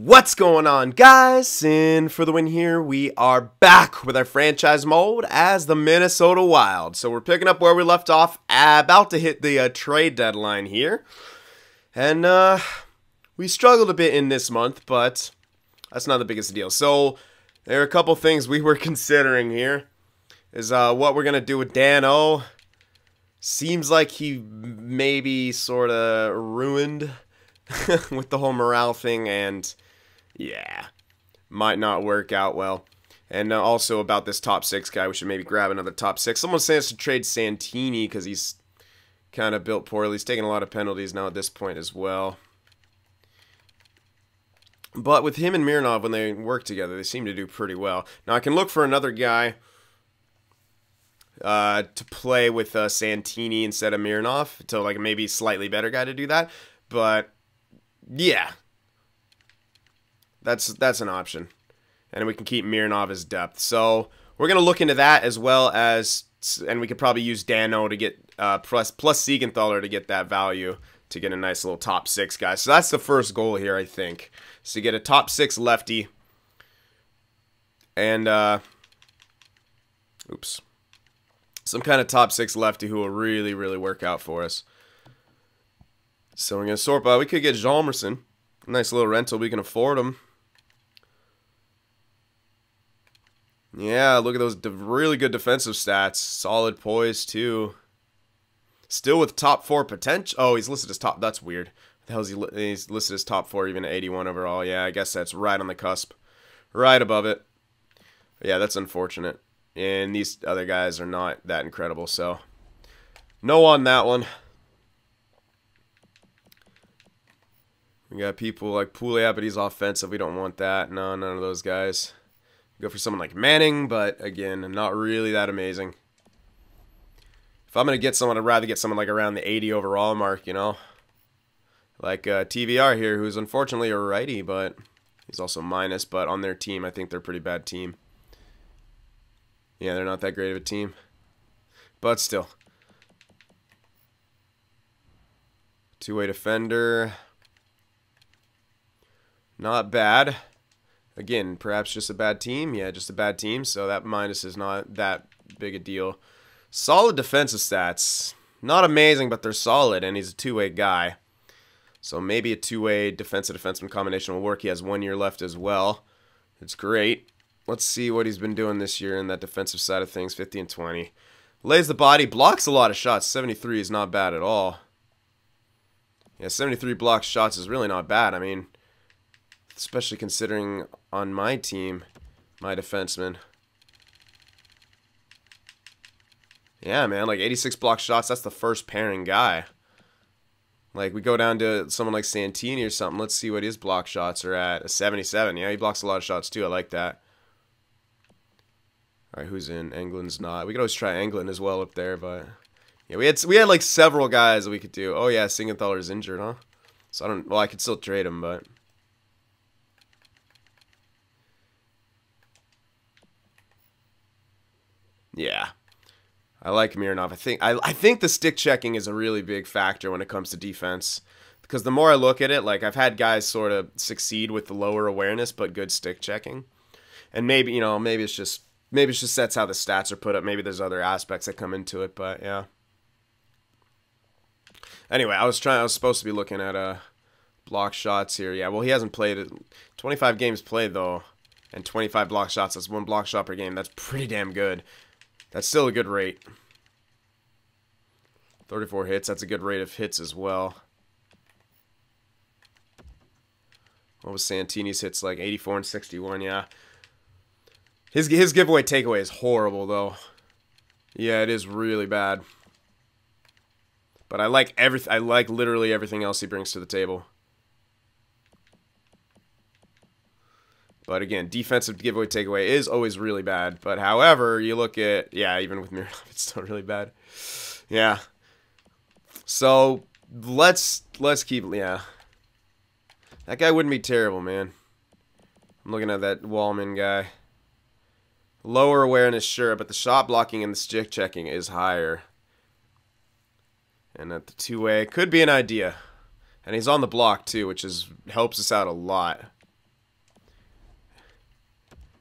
What's going on, guys? Sin for the win here. We are back with our franchise mode as the Minnesota Wild. So we're picking up where we left off, about to hit the trade deadline here. And we struggled a bit in this month, but that's not the biggest deal. So there are a couple things we were considering here. Is what we're going to do with Dan O. Seems like he maybe sort of ruined with the whole morale thing, and yeah, might not work out well. And also about this top 6 guy, we should maybe grab another top 6. Someone saying us to trade Santini because he's kind of built poorly. He's taking a lot of penalties now at this point as well. But with him and Mironov, when they work together, they seem to do pretty well. Now I can look for another guy to play with Santini instead of Mironov, to like maybe a slightly better guy to do that. But yeah, that's an option, and we can keep Mironov as depth. So we're gonna look into that as well as, and we could probably use Dano to get plus Siegenthaler to get that value to get a nice little top 6 guy. So that's the first goal here, I think, is to get a top 6 lefty, and some kind of top 6 lefty who will really work out for us. So we're going to sort by, we could get Jalmerson. Nice little rental, we can afford him. Yeah, look at those really good defensive stats. Solid poise, too. Still with top 4 potential. Oh, he's listed as top, that's weird. What the hell is he's listed as top 4, even at 81 overall. Yeah, I guess that's right on the cusp. Right above it. Yeah, that's unfortunate. And these other guys are not that incredible, so no on that one. We got people like Pouliot, but he's offensive. We don't want that. No, none of those guys. Go for someone like Manning, but again, not really that amazing. If I'm going to get someone, I'd rather get someone like around the 80 overall mark, you know. Like TVR here, who's unfortunately a righty, but he's also minus. But on their team, I think they're a pretty bad team. Yeah, they're not that great of a team. But still. Two-way defender. Not bad. Again, perhaps just a bad team. Yeah, just a bad team, so that minus is not that big a deal. Solid defensive stats. Not amazing, but they're solid, and he's a two-way guy. So maybe a two-way defensive-defenseman combination will work. He has 1 year left as well. It's great. Let's see what he's been doing this year in that defensive side of things. 50 and 20. Lays the body. Blocks a lot of shots. 73 is not bad at all. Yeah, 73 blocked shots is really not bad. I mean, especially considering on my team, my defenseman. Yeah, man, like 86 blocked shots. That's the first pairing guy. Like, we go down to someone like Santini or something. Let's see what his block shots are at. A 77. Yeah, he blocks a lot of shots, too. I like that. All right, who's in? England's not. We could always try England as well up there, but yeah, we had like several guys that we could do. Oh yeah, Siegenthaler's injured, huh? So I don't. Well, I could still trade him, but yeah, I like Mironov. I think the stick checking is a really big factor when it comes to defense, because the more I look at it, like I've had guys sort of succeed with the lower awareness but good stick checking, and maybe, you know, maybe it's just that's how the stats are put up. Maybe there's other aspects that come into it, but yeah. Anyway, I was supposed to be looking at block shots here. Yeah, well, he hasn't played it. 25 games played though, and 25 block shots. That's 1 block shot per game. That's pretty damn good. That's still a good rate. 34 hits. That's a good rate of hits as well. What was Santini's hits like? 84 and 61. Yeah. His giveaway takeaway is horrible, though. Yeah, it is really bad. But I like literally everything else he brings to the table. But again, defensive giveaway takeaway is always really bad. But however, you look at, yeah, even with Mironov, it's still really bad. Yeah. So let's keep, yeah. That guy wouldn't be terrible, man. I'm looking at that Wallman guy. Lower awareness, sure, but the shot blocking and the stick checking is higher. And at the two-way, could be an idea. And he's on the block, too, which helps us out a lot.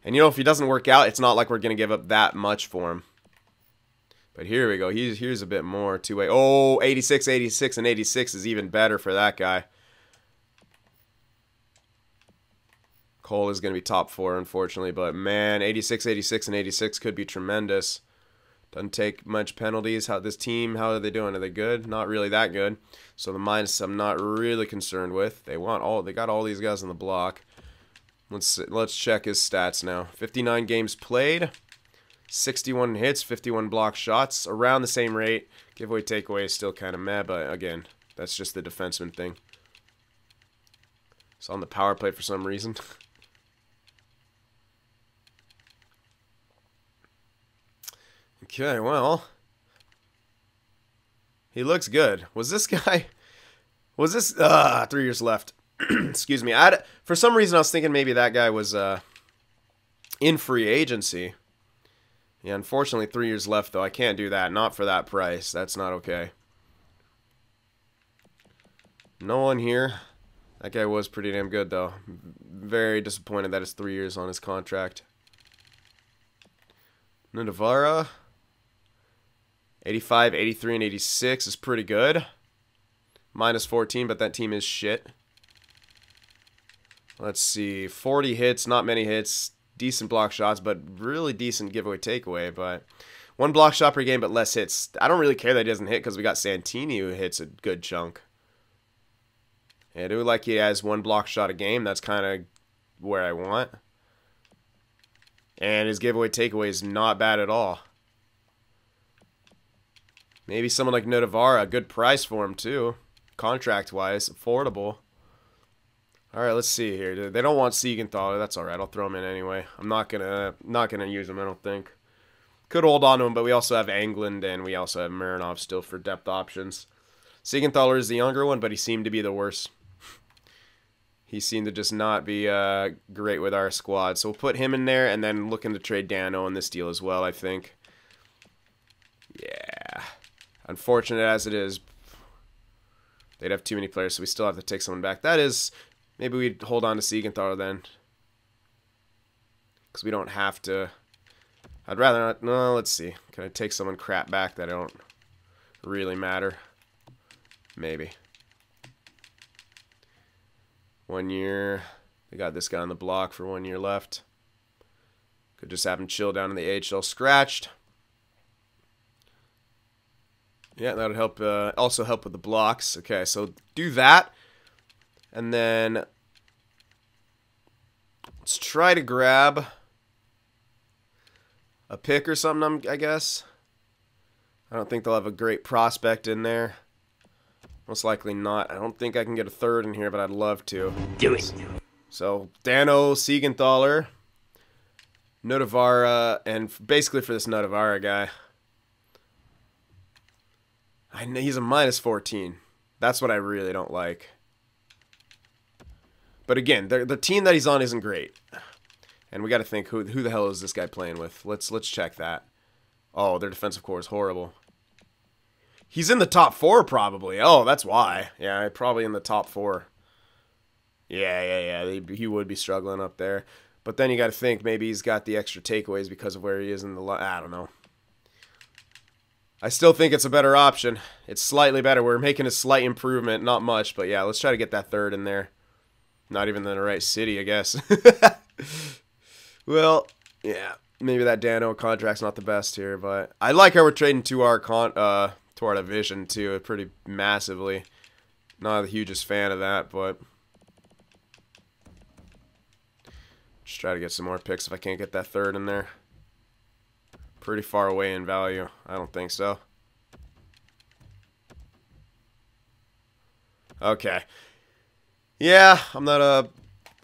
And, you know, if he doesn't work out, it's not like we're going to give up that much for him. But here we go. Here's a bit more two-way. Oh, 86, 86, and 86 is even better for that guy. Cole is going to be top 4, unfortunately. But, man, 86, 86, and 86 could be tremendous. Doesn't take much penalties. How this team, how are they doing? Are they good? Not really that good. So the minus I'm not really concerned with. They got all these guys on the block. Let's check his stats now. 59 games played. 61 hits, 51 block shots, around the same rate. Giveaway, takeaway is still kind of meh, but again, that's just the defenseman thing. It's on the power play for some reason. Okay, well, he looks good. Was this guy? Was this 3 years left? Excuse me. For some reason, I was thinking maybe that guy was in free agency. Yeah, unfortunately, 3 years left, though. I can't do that. Not for that price. That's not okay. No one here. That guy was pretty damn good, though. Very disappointed that it's 3 years on his contract. Navarra. 85, 83, and 86 is pretty good. Minus 14, but that team is shit. Let's see. 40 hits, not many hits. Decent block shots, but really decent giveaway takeaway. But 1 block shot per game, but less hits. I don't really care that he doesn't hit because we got Santini who hits a good chunk. Yeah, I do like he has 1 block shot a game. That's kind of where I want. And his giveaway takeaway is not bad at all. Maybe someone like Notavara, a good price for him too. Contract-wise, affordable. Alright, let's see here. They don't want Siegenthaler. That's alright. I'll throw him in anyway. I'm not gonna use him, I don't think. Could hold on to him, but we also have Englund and we also have Marinov still for depth options. Siegenthaler is the younger one, but he seemed to be the worst. He seemed to just not be great with our squad. So we'll put him in there and then looking to trade Dano in this deal as well, I think. Yeah. Unfortunate as it is, they'd have too many players, so we still have to take someone back. That is, maybe we'd hold on to Siegenthaler then. Because we don't have to. I'd rather not. No, let's see. Can I take someone crap back that I don't really matter? Maybe. 1 year. They got this guy on the block for 1 year left. Could just have him chill down in the AHL scratched. Yeah, that would help. Also help with the blocks. Okay, so do that. And then let's try to grab a pick or something, I guess. I don't think they'll have a great prospect in there. Most likely not. I don't think I can get a third in here, but I'd love to. Do it. So, Dano, Siegenthaler, Notavara, and basically for this Notavara guy, I know he's a minus 14. That's what I really don't like. But again, the team that he's on isn't great. And we got to think, who the hell is this guy playing with? Let's check that. Oh, their defensive core is horrible. He's in the top 4 probably. Oh, that's why. Yeah, probably in the top 4. Yeah. He would be struggling up there. But then you got to think maybe he's got the extra takeaways because of where he is in the line. I don't know. I still think it's a better option. It's slightly better. We're making a slight improvement. Not much, but yeah, let's try to get that third in there. Not even in the right city, I guess. Well, yeah, maybe that Dano contract's not the best here, but I like how we're trading to our division too, pretty massively. Not the hugest fan of that, but just try to get some more picks if I can't get that third in there. Pretty far away in value. I don't think so. Okay. Yeah, I'm not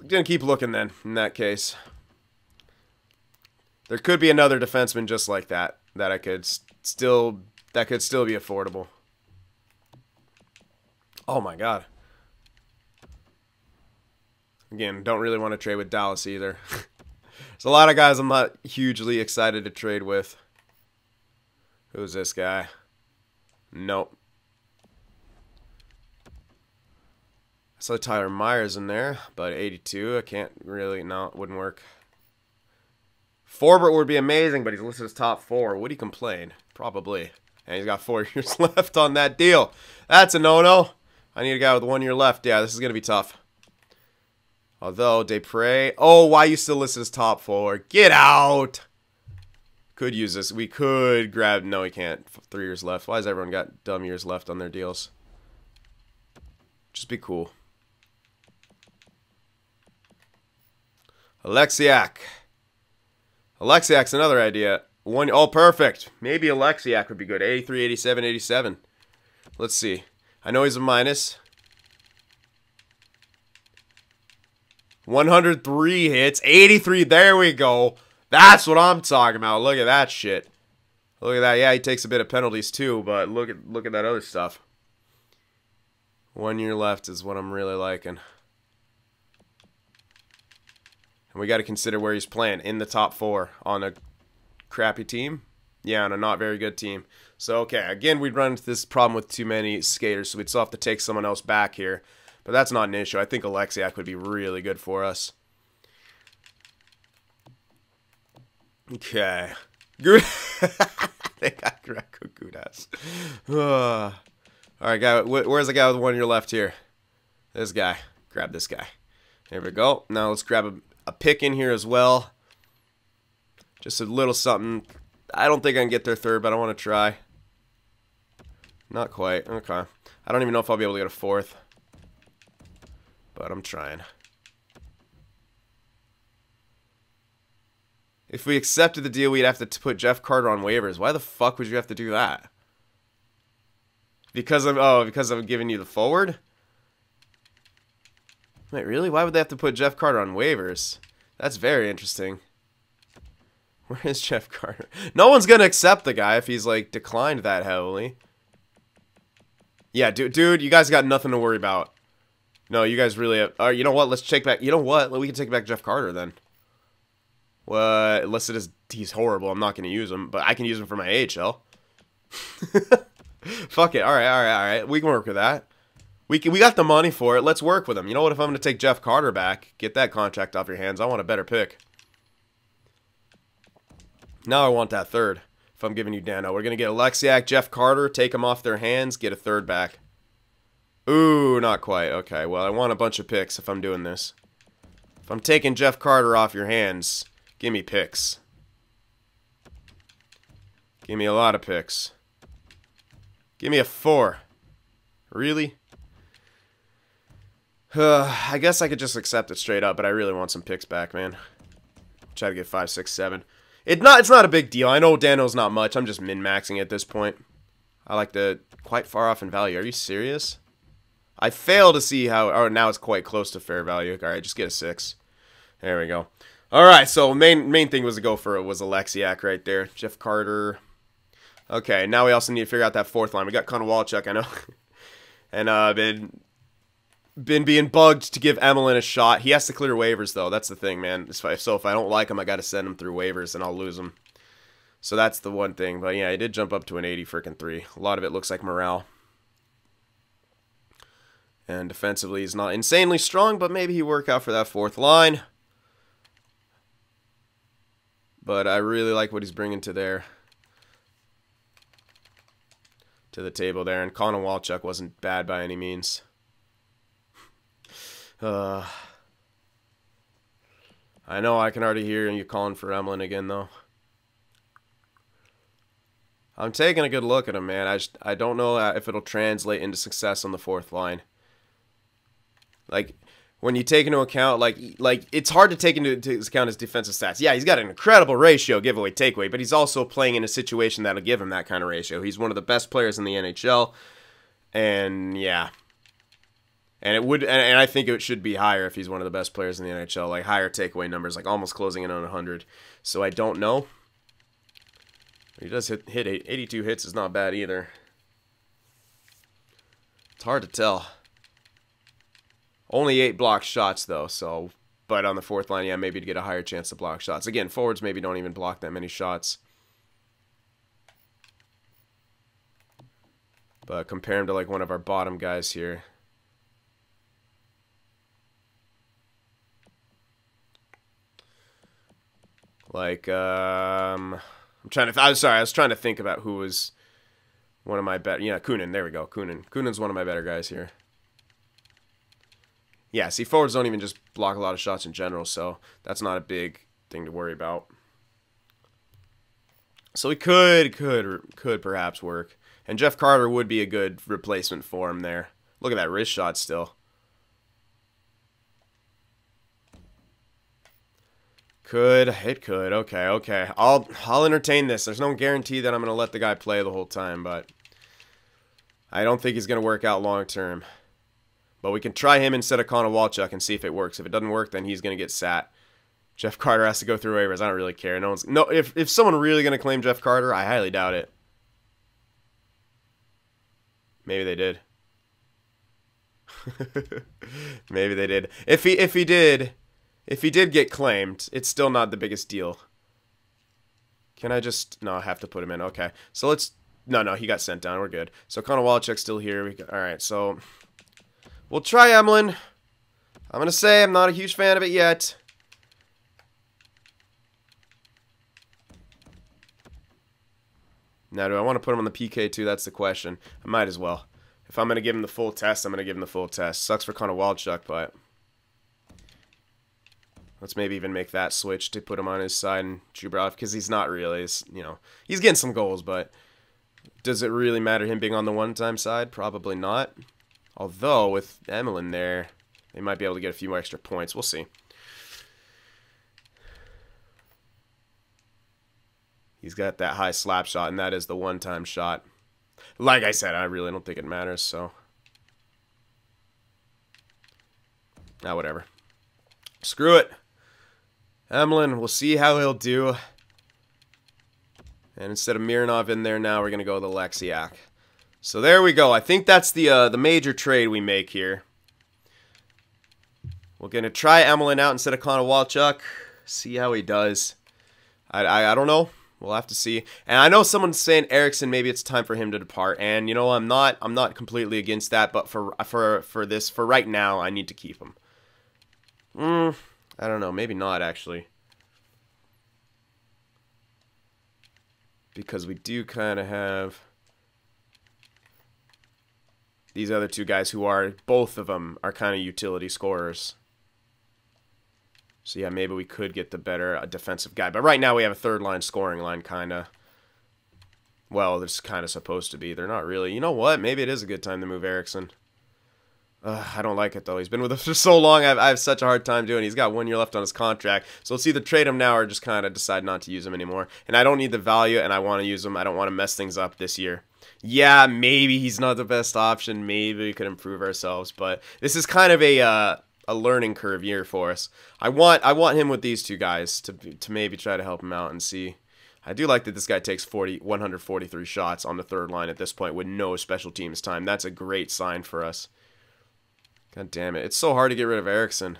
gonna keep looking then, in that case. There could be another defenseman just like that I could still be affordable. Oh my god. Again, don't really want to trade with Dallas either. There's a lot of guys I'm not hugely excited to trade with. Who's this guy? Nope. I saw Tyler Myers in there, but 82. I can't really, no, it wouldn't work. Forbert would be amazing, but he's listed as top 4. Would he complain? Probably. And he's got 4 years left on that deal. That's a no-no. I need a guy with 1 year left. Yeah, this is going to be tough. Although, Depre... Oh, why are you still listed as top 4? Get out! Could use this. We could grab... No, we can't. 3 years left. Why has everyone got dumb years left on their deals? Just be cool. Alexiak. Alexiak's another idea. Oh, perfect. Maybe Alexiak would be good. 83, 87, 87. Let's see. I know he's a minus. 103 hits. 83. There we go. That's what I'm talking about. Look at that shit. Look at that. Yeah, he takes a bit of penalties too, but look at that other stuff. 1 year left is what I'm really liking. And we got to consider where he's playing. In the top 4 on a crappy team. Yeah, on a not very good team. So, okay, again, we'd run into this problem with too many skaters, so we'd still have to take someone else back here. But that's not an issue. I think Alexiak would be really good for us. Okay. Good. They got Greco Gudas. Alright, guy. Where's the guy with 1 year left here? This guy. Grab this guy. There we go. Now let's grab a pick in here as well. Just a little something. I don't think I can get their 3rd, but I want to try. Not quite. Okay. I don't even know if I'll be able to get a 4th. But I'm trying. If we accepted the deal, we'd have to put Jeff Carter on waivers. Why the fuck would you have to do that? Because I'm giving you the forward? Wait, really? Why would they have to put Jeff Carter on waivers? That's very interesting. Where is Jeff Carter? No one's gonna accept the guy if he's like declined that heavily. Yeah, dude, you guys got nothing to worry about. No, you guys really have... you know what? Let's check back... You know what? We can take back Jeff Carter, then. What? Unless it is... He's horrible. I'm not going to use him. But I can use him for my AHL. Fuck it. Alright. We can work with that. We got the money for it. Let's work with him. You know what? If I'm going to take Jeff Carter back, get that contract off your hands, I want a better pick. Now I want that 3rd. If I'm giving you Dano. We're going to get Alexiak, Jeff Carter, take him off their hands, get a 3rd back. Ooh, not quite. Okay, well, I want a bunch of picks if I'm doing this. If I'm taking Jeff Carter off your hands, give me picks. Give me a lot of picks. Give me a 4. Really? I guess I could just accept it straight up, but I really want some picks back, man. Try to get 5, 6, 7. It's not a big deal. I know Dano's not much. I'm just min-maxing at this point. I like the quite far off in value. Are you serious? I fail to see how... Oh, now it's quite close to fair value. All right, just get a 6. There we go. All right, so main thing was to go for it was Alexiak right there. Jeff Carter. Okay, now we also need to figure out that 4th line. We got Connor Walchuk, I know. And been being bugged to give Emelin a shot. He has to clear waivers, though. That's the thing, man. So if I don't like him, I got to send him through waivers, and I'll lose him. So that's the one thing. But, yeah, he did jump up to an 80 freaking 3. A lot of it looks like morale. And defensively, he's not insanely strong, but maybe he'll work out for that 4th line. But I really like what he's bringing to the table there. And Connor Walchuk wasn't bad by any means. I know I can already hear you calling for Emelin again, though. I'm taking a good look at him, man. I don't know if it'll translate into success on the 4th line. Like, when you take into account, like it's hard to take into account his defensive stats. Yeah, he's got an incredible ratio, giveaway, takeaway, but he's also playing in a situation that'll give him that kind of ratio. He's one of the best players in the NHL, and yeah. And it would, and I think it should be higher if he's one of the best players in the NHL, like higher takeaway numbers, like almost closing in on 100. So I don't know. He does hit 82 hits is not bad either. It's hard to tell. Only 8 block shots though, so but on the 4th line, yeah, maybe to get a higher chance to block shots. Again, forwards maybe don't even block that many shots. But compare him to like one of our bottom guys here. Like, I'm trying to. I'm sorry. I was trying to think about who was one of my better. Yeah, Kunin. There we go. Kunin. Kunin's one of my better guys here. Yeah. See, forwards don't even just block a lot of shots in general, so that's not a big thing to worry about. So we could perhaps work, and Jeff Carter would be a good replacement for him there. Look at that wrist shot still. It could. Okay. I'll entertain this. There's no guarantee that I'm gonna let the guy play the whole time, but I don't think he's gonna work out long term. But we can try him instead of Connor Walchuk and see if it works. If it doesn't work, then he's gonna get sat. Jeff Carter has to go through waivers. I don't really care. If someone really gonna claim Jeff Carter, I highly doubt it. Maybe they did. Maybe they did. If he did get claimed, it's still not the biggest deal. Can I just... No, I have to put him in. Okay. So let's... No, he got sent down. We're good. So Connor Walchuk's still here. Alright, so... We'll try Emlyn. I'm going to say I'm not a huge fan of it yet. Now, do I want to put him on the PK too? That's the question. I might as well. If I'm going to give him the full test, I'm going to give him the full test. Sucks for Connor Walchuk, but... Let's maybe even make that switch to put him on his side and Jubrov, because he's not really, he's getting some goals, but does it really matter him being on the one-time side? Probably not. Although, with Emlyn there, they might be able to get a few more extra points. We'll see. He's got that high slap shot, and that is the one-time shot. Like I said, I really don't think it matters, so... whatever. Screw it. Emlyn, we'll see how he'll do. And instead of Mironov in there now, we're going to go with Alexiak. So there we go. I think that's the major trade we make here. We're going to try Emlyn out instead of Connor Walchuk. See how he does. I don't know. We'll have to see. And I know someone's saying Eriksson, maybe it's time for him to depart. And you know, I'm not completely against that, but for right now, I need to keep him. I don't know. Maybe not, actually. Because we do kind of have these other two guys who are, both of them are kind of utility scorers. So yeah, maybe we could get the better defensive guy. But right now we have a third-line scoring line, kind of. Well, it's kind of supposed to be. They're not really. You know what? Maybe it is a good time to move Eriksson. I don't like it, though. He's been with us for so long. I have such a hard time doing it. He's got 1 year left on his contract. So let's either trade him now or just kind of decide not to use him anymore. And I don't need the value, and I want to use him. I don't want to mess things up this year. Yeah, maybe he's not the best option. Maybe we could improve ourselves. But this is kind of a learning curve year for us. I want him with these two guys to maybe try to help him out and see. I do like that this guy takes 143 shots on the third line at this point with no special teams time. That's a great sign for us. God damn it. It's so hard to get rid of Eriksson.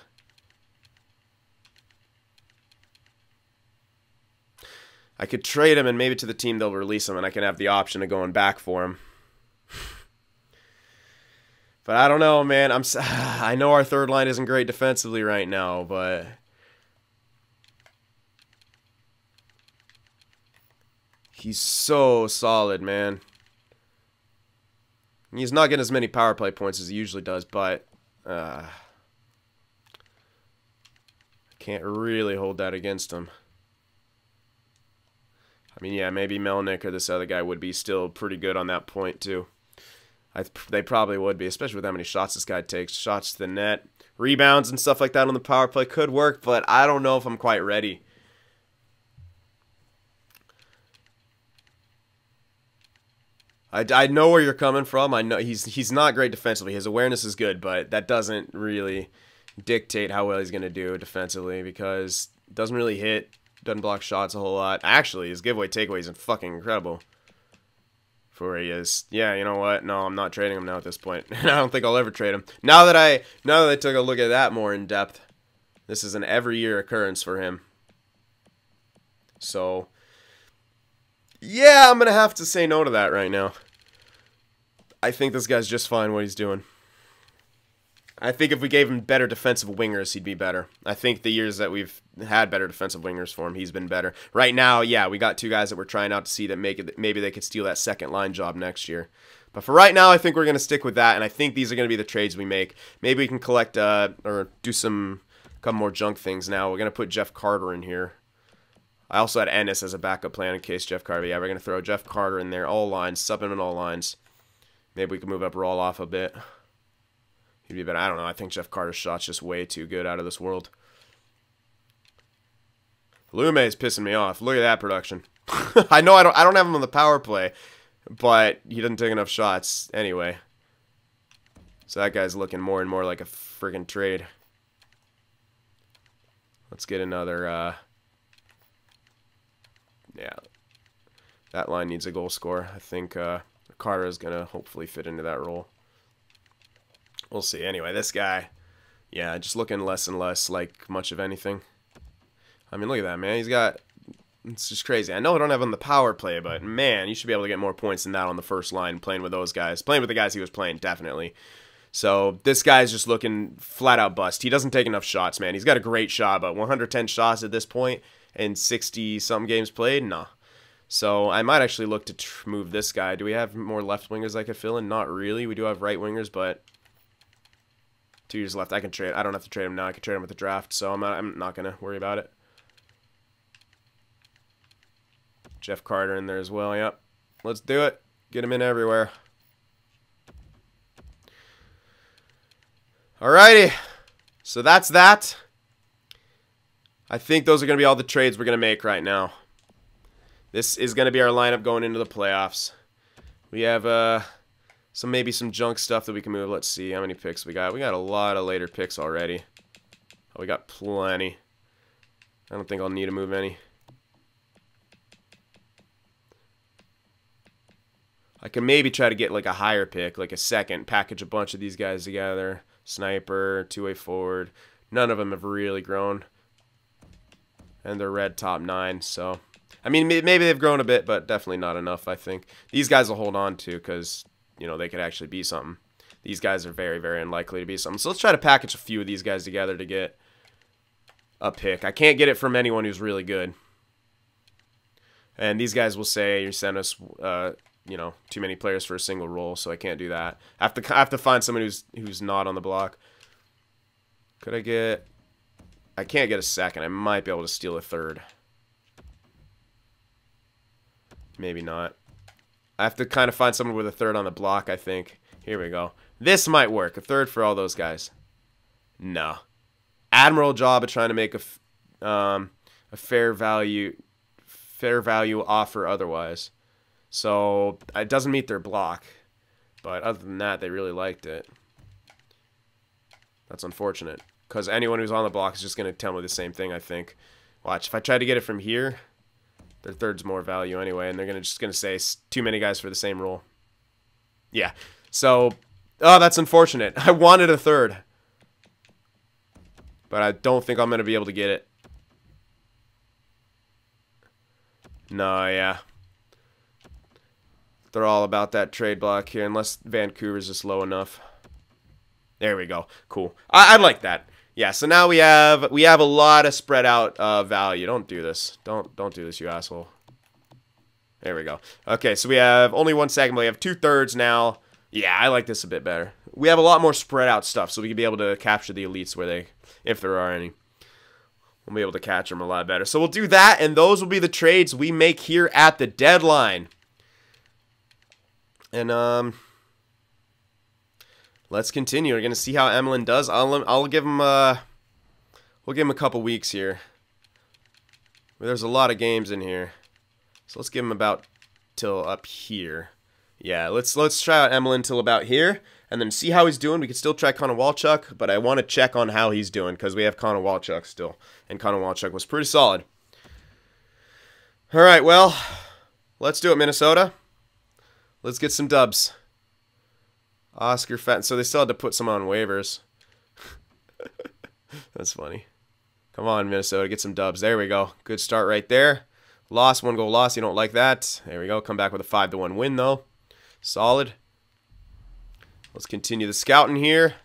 I could trade him and maybe to the team they'll release him and I can have the option of going back for him. But I don't know, man. I know our third line isn't great defensively right now, but he's so solid, man. He's not getting as many power play points as he usually does, but can't really hold that against him. I mean, yeah, maybe Melnick or this other guy would be still pretty good on that point, too. They probably would be, especially with how many shots this guy takes. Shots to the net, rebounds and stuff like that on the power play could work, but I don't know if I'm quite ready. I know where you're coming from. I know he's not great defensively. His awareness is good, but that doesn't really dictate how well he's going to do defensively because it doesn't really hit, doesn't block shots a whole lot. Actually, his giveaway takeaway is fucking incredible for where he is. Yeah, you know what? No, I'm not trading him now at this point. I don't think I'll ever trade him. Now that I took a look at that more in depth, this is an every year occurrence for him. So yeah, I'm going to have to say no to that right now. I think this guy's just fine what he's doing. I think if we gave him better defensive wingers, he'd be better. I think the years that we've had better defensive wingers for him, he's been better. Right now, yeah, we got 2 guys that we're trying out to see that maybe they could steal that second line job next year. But for right now, I think we're going to stick with that, and I think these are going to be the trades we make. Maybe we can collect or do a couple more junk things now. We're going to put Jeff Carter in here. I also had Ennis as a backup plan in case Jeff Carter. Yeah, we're going to throw Jeff Carter in there, all lines, sub him in all lines. Maybe we can move up Roloff a bit. He'd be better. I don't know. I think Jeff Carter's shot's just way too good, out of this world. Lume's pissing me off. Look at that production. I know I don't have him on the power play, but he doesn't take enough shots anyway. So that guy's looking more and more like a friggin' trade. Let's get another yeah. That line needs a goal scorer. I think Carter is going to hopefully fit into that role. We'll see. Anyway, this guy, yeah, just looking less and less like much of anything. I mean, look at that, man. He's got, it's just crazy. I know I don't have him on the power play, but man, you should be able to get more points than that on the first line playing with those guys. Playing with the guys he was playing, definitely. So this guy's just looking flat out bust. He doesn't take enough shots, man. He's got a great shot, but 110 shots at this point and 60-something games played? Nah. So I might actually look to move this guy. Do we have more left wingers I could fill in? Not really. We do have right wingers, but 2 years left. I can trade. I don't have to trade him now. I can trade him with the draft, so I'm not going to worry about it. Jeff Carter in there as well. Yep. Let's do it. Get him in everywhere. Alrighty. So that's that. I think those are going to be all the trades we're going to make right now. This is going to be our lineup going into the playoffs. We have maybe some junk stuff that we can move. Let's see how many picks we got. We got a lot of later picks already. Oh, we got plenty. I don't think I'll need to move any. I can maybe try to get like a higher pick, like a second, package a bunch of these guys together. Sniper, two-way forward. None of them have really grown. And they're red top 9, so... I mean, maybe they've grown a bit, but definitely not enough, I think. These guys will hold on to because, you know, they could actually be something. These guys are very, very unlikely to be something. So let's try to package a few of these guys together to get a pick. I can't get it from anyone who's really good. And these guys will say, you sent us, you know, too many players for a single role, so I can't do that. I have to find someone who's not on the block. Could I get... I can't get a second. I might be able to steal a third. Maybe not. I have to kind of find someone with a third on the block, I think. Here we go. This might work. A third for all those guys. No. Admiral job of trying to make a fair value offer otherwise. So it doesn't meet their block. But other than that, they really liked it. That's unfortunate. Because anyone who's on the block is just going to tell me the same thing, I think. Watch. If I try to get it from here... Their third's more value anyway, and they're just gonna say too many guys for the same role. Yeah. So, oh, that's unfortunate. I wanted a third, but I don't think I'm gonna be able to get it. No, yeah. They're all about that trade block here, unless Vancouver's just low enough. There we go. Cool. I like that. Yeah, so now we have a lot of spread out value. Don't do this. Don't do this, you asshole. There we go. Okay, so we have only 1 second, but we have 2/3 now. Yeah, I like this a bit better. We have a lot more spread out stuff, so we can be able to capture the elites where they, if there are any. We'll be able to catch them a lot better. So we'll do that, and those will be the trades we make here at the deadline. And let's continue. We're gonna see how Emlyn does. I'll give him we'll give him a couple weeks here. There's a lot of games in here, so let's give him about till up here. Yeah, let's try out Emlyn till about here, and then see how he's doing. We can still try Connor Walchuk, but I want to check on how he's doing because we have Connor Walchuk still, and Connor Walchuk was pretty solid. All right, well, let's do it, Minnesota. Let's get some dubs. Oscar Fenton. So they still had to put someone on waivers. That's funny. Come on, Minnesota. Get some dubs. There we go. Good start right there. Loss. 1 goal loss. You don't like that. There we go. Come back with a 5-1 win, though. Solid. Let's continue the scouting here.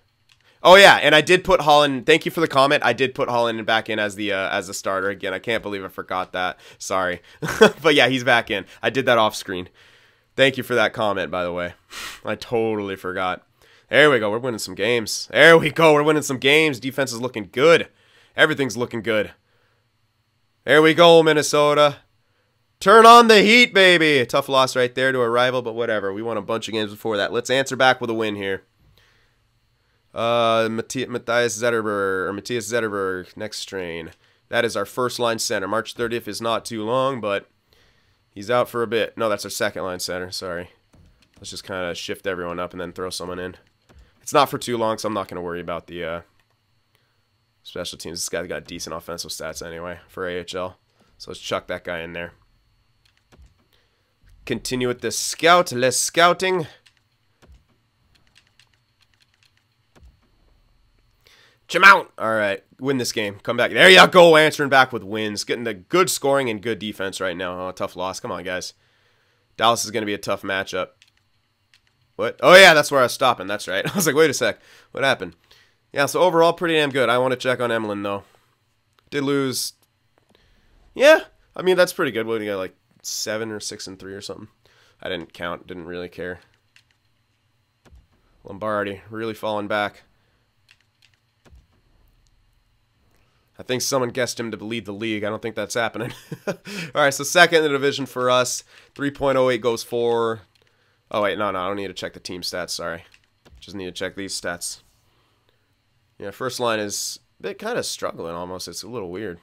Oh yeah, and I did put Holland. Thank you for the comment. I did put Holland back in as the starter again. I can't believe I forgot that. Sorry, but yeah, he's back in. I did that off screen. Thank you for that comment, by the way. I totally forgot. There we go. We're winning some games. There we go. We're winning some games. Defense is looking good. Everything's looking good. There we go, Minnesota. Turn on the heat, baby. Tough loss right there to a rival, but whatever. We won a bunch of games before that. Let's answer back with a win here. Matthias Zetterberg, next strain. That is our first line center. March 30th is not too long, but he's out for a bit. No, that's our second line center. Sorry. Let's just kind of shift everyone up and then throw someone in. It's not for too long, so I'm not going to worry about the special teams. This guy's got decent offensive stats anyway for AHL. So let's chuck that guy in there. Continue with the scout. Less scouting. Chimount. All right. Win this game. Come back. There you go. Answering back with wins. Getting the good scoring and good defense right now. Oh, tough loss. Come on, guys. Dallas is going to be a tough matchup. What? Oh, yeah, that's where I was stopping. That's right. I was like, wait a sec. What happened? Yeah, so overall, pretty damn good. I want to check on Emlyn, though. Did lose. Yeah. I mean, that's pretty good. What do you got, like 7 or 6 and 3 or something? I didn't count. Didn't really care. Lombardi really falling back. I think someone guessed him to lead the league. I don't think that's happening. All right, so second in the division for us. 3.08 goes for... Oh, wait, no, I don't need to check the team stats, sorry. Just need to check these stats. Yeah, first line is a bit kind of struggling almost. It's a little weird.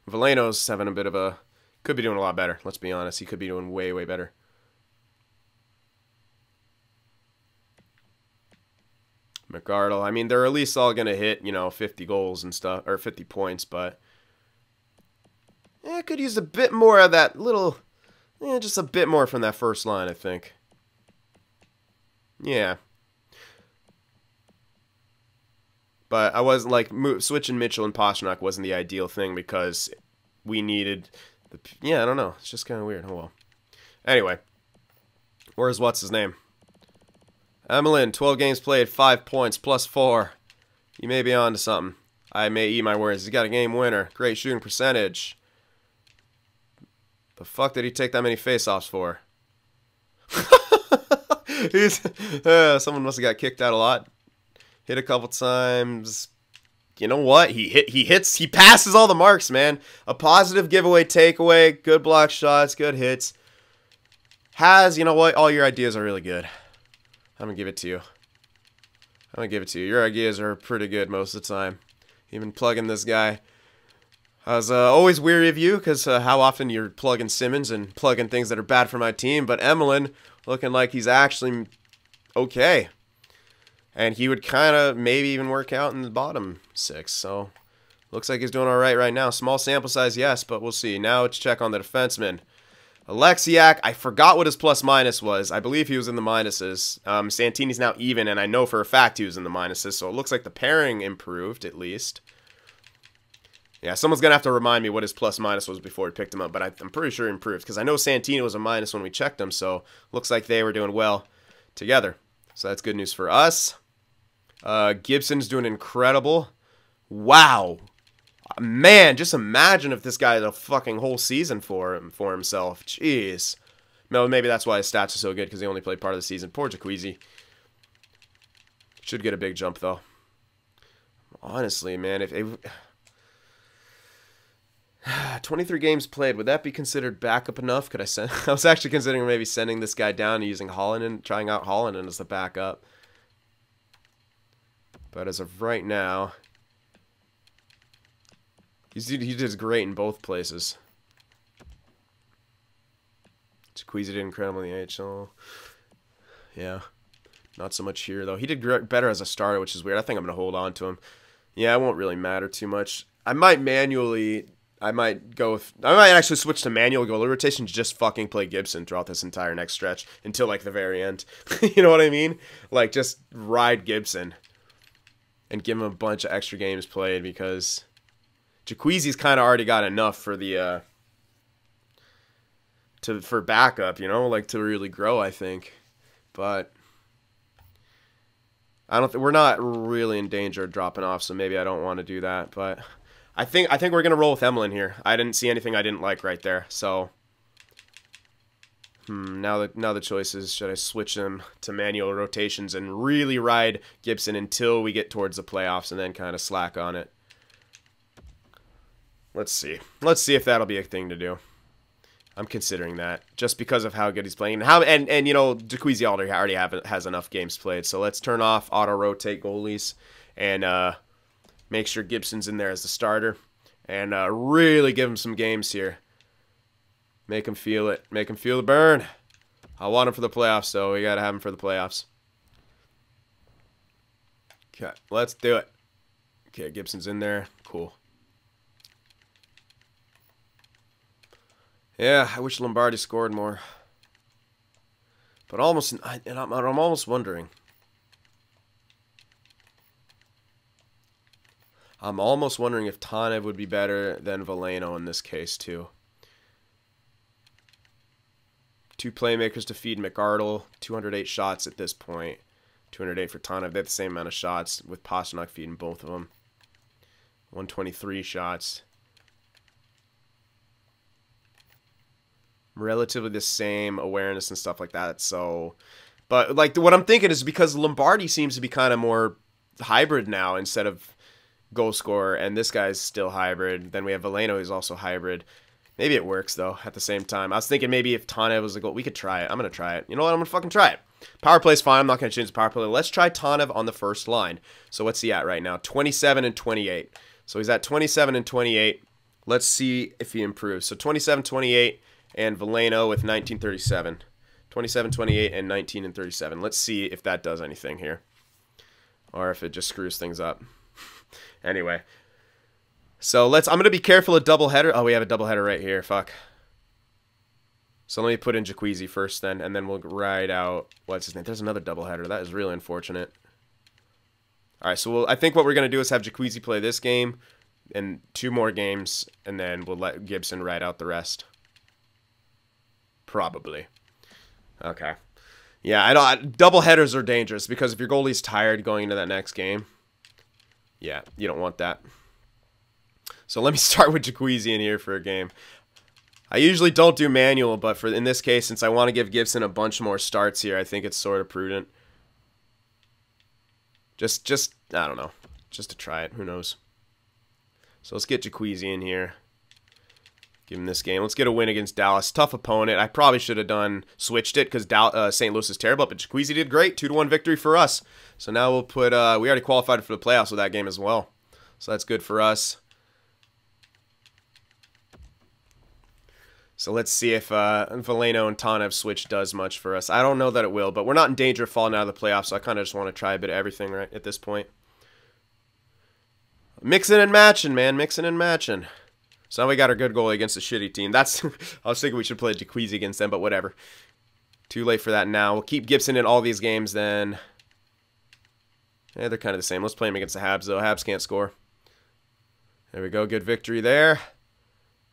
Veleno's having a bit of a... Could be doing a lot better, let's be honest. He could be doing way, way better. McArdle, I mean, they're at least all going to hit, 50 goals and stuff, or 50 points, but... Yeah, I could use a bit more of that little... Yeah, just a bit more from that first line, I think. Yeah. But I wasn't like switching Mitchell and Pastrnak wasn't the ideal thing because we needed the... Yeah, I don't know. It's just kind of weird. Oh, well. Anyway. Where's what's his name? Emlyn, 12 games played, 5 points, +4. You may be on to something. I may eat my words. He's got a game winner. Great shooting percentage. The fuck did he take that many face-offs for? Someone must have got kicked out a lot. Hit a couple times. You know what? He passes all the marks, man. A positive giveaway takeaway, good block shots, good hits. You know what? All your ideas are really good. I'm going to give it to you. I'm going to give it to you. Your ideas are pretty good most of the time. Even plugging this guy. I was always weary of you because how often you're plugging Simmons and plugging things that are bad for my team. But Emlyn looking like he's actually okay. And he would kind of maybe even work out in the bottom 6. So looks like he's doing all right now. Small sample size, yes, but we'll see. Now let's check on the defenseman. Alexiak, I forgot what his plus-minus was. I believe he was in the minuses. Santini's now even, and I know for a fact he was in the minuses. So it looks like the pairing improved, at least. Yeah, someone's going to have to remind me what his plus-minus was before we picked him up, but I'm pretty sure he improved, because I know Santini was a minus when we checked him, so looks like they were doing well together. So that's good news for us. Gibson's doing incredible. Wow. Man, just imagine if this guy had a fucking whole season for himself. Jeez. No, maybe that's why his stats are so good, because he only played part of the season. Poor Jacuzzi. Should get a big jump, though. Honestly, man, if... 23 games played. Would that be considered backup enough? Could I send? I was actually considering maybe sending this guy down and using Holland and trying out Holland as the backup. But as of right now, he did great in both places. Jacuzzi did incredible in the AHL. Yeah, not so much here though. He did better as a starter, which is weird. I think I'm gonna hold on to him. Yeah, it won't really matter too much. I might actually switch to manual goalie rotation to just fucking play Gibson throughout this entire next stretch until, like, the very end. You know what I mean? Like, just ride Gibson and give him a bunch of extra games played because Jacuzzi's kind of already got enough for the, for backup, like, to really grow, I think. But we're not really in danger of dropping off, so maybe I don't want to do that. But I think we're gonna roll with Emlyn here. I didn't see anything I didn't like right there. So now the choice is, should I switch him to manual rotations and really ride Gibson until we get towards the playoffs and then kind of slack on it? Let's see. Let's see if that'll be a thing to do. I'm considering that just because of how good he's playing and you know, Jaquezie already has enough games played. So let's turn off auto rotate goalies and make sure Gibson's in there as the starter and really give him some games here. Make him feel it. Make him feel the burn. I want him for the playoffs, though. We gotta have him for the playoffs. Okay, let's do it. Okay, Gibson's in there. Cool. Yeah, I wish Lombardi scored more. But I'm almost wondering. I'm almost wondering if Tanev would be better than Veleno in this case, too. 2 playmakers to feed McArdle. 208 shots at this point. 208 for Tanev. They have the same amount of shots with Pasternak feeding both of them. 123 shots. Relatively the same awareness and stuff like that. So, but like what I'm thinking is because Lombardi seems to be kind of more hybrid now instead of goal scorer, and this guy's still hybrid. Then we have Veleno, who's also hybrid. Maybe it works though. At the same time, I was thinking maybe if Tanev was a goal, we could try it. I'm gonna try it. You know what? I'm gonna fucking try it. Power play's fine. I'm not gonna change the power play. Let's try Tanev on the first line. So what's he at right now? 27 and 28. So he's at 27 and 28. Let's see if he improves. So 27, 28. And Veleno with 1937. 27, 28, and 19 and 37. Let's see if that does anything here. Or if it just screws things up. Anyway. So I'm going to be careful of doubleheader. Oh, we have a doubleheader right here. Fuck. So let me put in Jaquezie first then. And then we'll ride out, what's his name? There's another doubleheader. That is really unfortunate. Alright, so I think what we're going to do is have Jaquezie play this game. And 2 more games. And then we'll let Gibson ride out the rest. Probably. Okay. Yeah, double headers are dangerous because if your goalie's tired going into that next game, yeah, you don't want that. So let me start with Jaquezie in here for a game. I usually don't do manual, but in this case, since I want to give Gibson a bunch more starts here, I think it's sort of prudent. Just I don't know, just to try it. Who knows? So let's get Jaquezie in here. Give him this game. Let's get a win against Dallas. Tough opponent. I probably should have switched it because St. Louis is terrible, but Jaquezie did great. 2-1 victory for us. So now we'll put, we already qualified for the playoffs with that game as well. So that's good for us. So let's see if Veleno and Tanev switch does much for us. I don't know that it will, but we're not in danger of falling out of the playoffs, so I kind of just want to try a bit of everything right at this point. Mixing and matching, man. Mixing and matching. So now we got our good goalie against a shitty team. I was thinking we should play Jaquezie against them, but whatever. Too late for that now. We'll keep Gibson in all these games then. Yeah, they're kind of the same. Let's play him against the Habs, though. Habs can't score. There we go. Good victory there.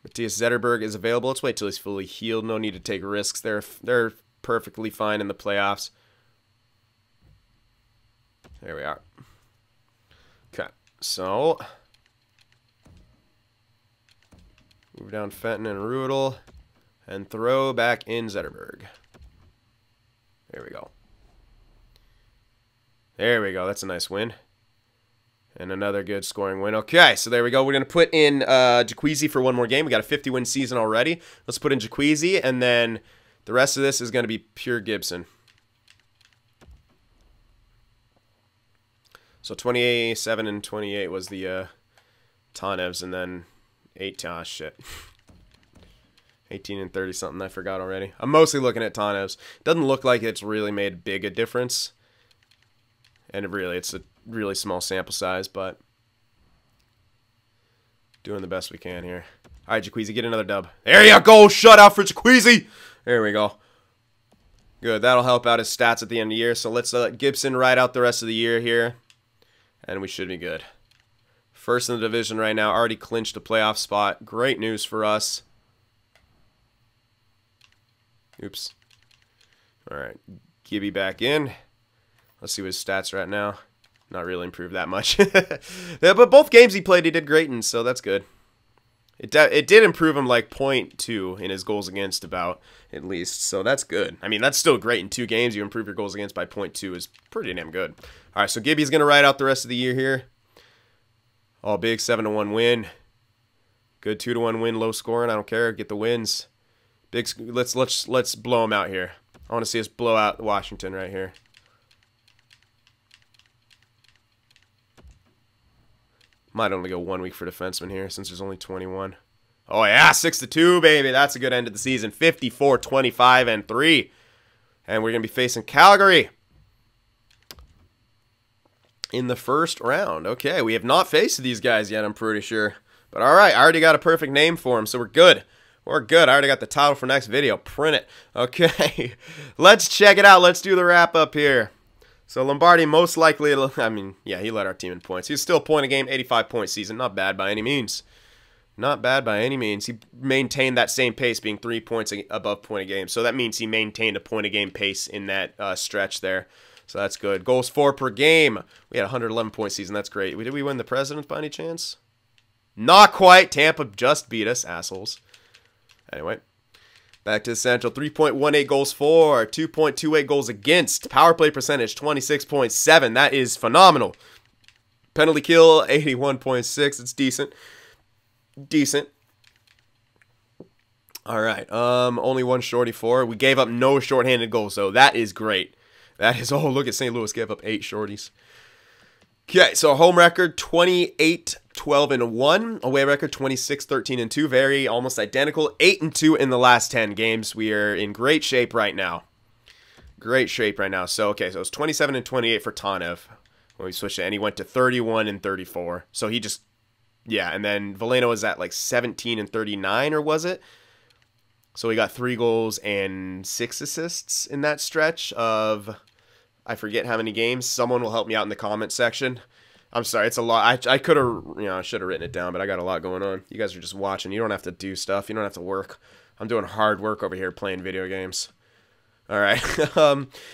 Matthias Zetterberg is available. Let's wait till he's fully healed. No need to take risks. They're perfectly fine in the playoffs. There we are. Okay, so move down Fenton and Rudel and throw back in Zetterberg. There we go. There we go. That's a nice win. And another good scoring win. Okay, so there we go. We're going to put in Jaquezie for one more game. We got a 50-win season already. Let's put in Jaquezie, and then the rest of this is going to be pure Gibson. So 27 and 28 was the Tanevs, and then 18 and 30 something. I forgot already. I'm mostly looking at Tanevs. Doesn't look like it's really made big a difference. And really, it's a really small sample size, but doing the best we can here. All right, Jaquezie, get another dub. There you go. Shutout for Jaquezie. There we go. Good. That'll help out his stats at the end of the year. So let's let Gibson ride out the rest of the year here, and we should be good. First in the division right now. Already clinched a playoff spot. Great news for us. Oops. All right. Gibby back in. Let's see what his stats are at now. not really improved that much. Yeah, but both games he played, he did great in, so that's good. It did improve him like 0.2 in his goals against about, at least. So that's good. I mean, that's still great. In 2 games, you improve your goals against by 0.2 is pretty damn good. All right, so Gibby's going to ride out the rest of the year here. All big 7-1 win. Good 2-1 win, low scoring. I don't care. Get the wins. Big. Let's blow him out here. I want to see us blow out Washington right here. Might only go 1 week for defenseman here since there's only 21. Oh, yeah, 6-2, baby. That's a good end of the season. 54-25-3. And we're going to be facing Calgary in the first round. Okay, we have not faced these guys yet, I'm pretty sure. But all right, I already got a perfect name for them, so we're good. We're good. I already got the title for next video. Print it. Okay, let's check it out. Let's do the wrap-up here. So Lombardi most likely, I mean, yeah, he led our team in points. He's still a point a game, 85-point season. Not bad by any means. Not bad by any means. He maintained that same pace, being 3 points above point a game. So that means he maintained a point a game pace in that stretch there. So that's good. Goals for per game. We had a 111-point season. That's great. Did we win the Presidents by any chance? Not quite. Tampa just beat us, assholes. Anyway. Back to the Central, 3.18 goals for, 2.28 goals against. Power play percentage, 26.7. That is phenomenal. Penalty kill, 81.6. It's decent. Decent. All right. Only 1 shorty for. We gave up no shorthanded goals, though. That is great. That is, oh, look at St. Louis gave up 8 shorties. Okay, so home record 28-12-1, away record 26-13-2, very almost identical. 8-2 in the last 10 games. We are in great shape right now. Great shape right now. So okay, so it's 27-28 for Tanev when we switched it, and he went to 31-34. So he just, yeah, and then Veleno was at like 17-39, or was it? So we got 3 goals and 6 assists in that stretch of, I forget how many games. Someone will help me out in the comment section. I'm sorry, it's a lot. I could have, you know, I should have written it down, but I got a lot going on. You guys are just watching. You don't have to do stuff. You don't have to work. I'm doing hard work over here playing video games. All right.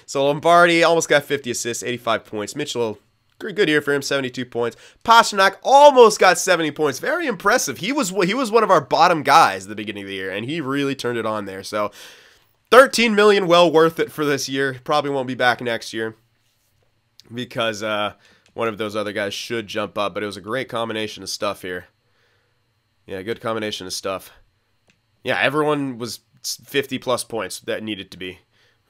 So Lombardi almost got 50 assists, 85 points. Mitchell, good year for him, 72 points. Pasternak almost got 70 points. Very impressive. He was one of our bottom guys at the beginning of the year, and he really turned it on there. So 13 million, well worth it for this year. Probably won't be back next year because one of those other guys should jump up, but it was a great combination of stuff here. Yeah, good combination of stuff. Yeah, everyone was 50-plus points that needed to be.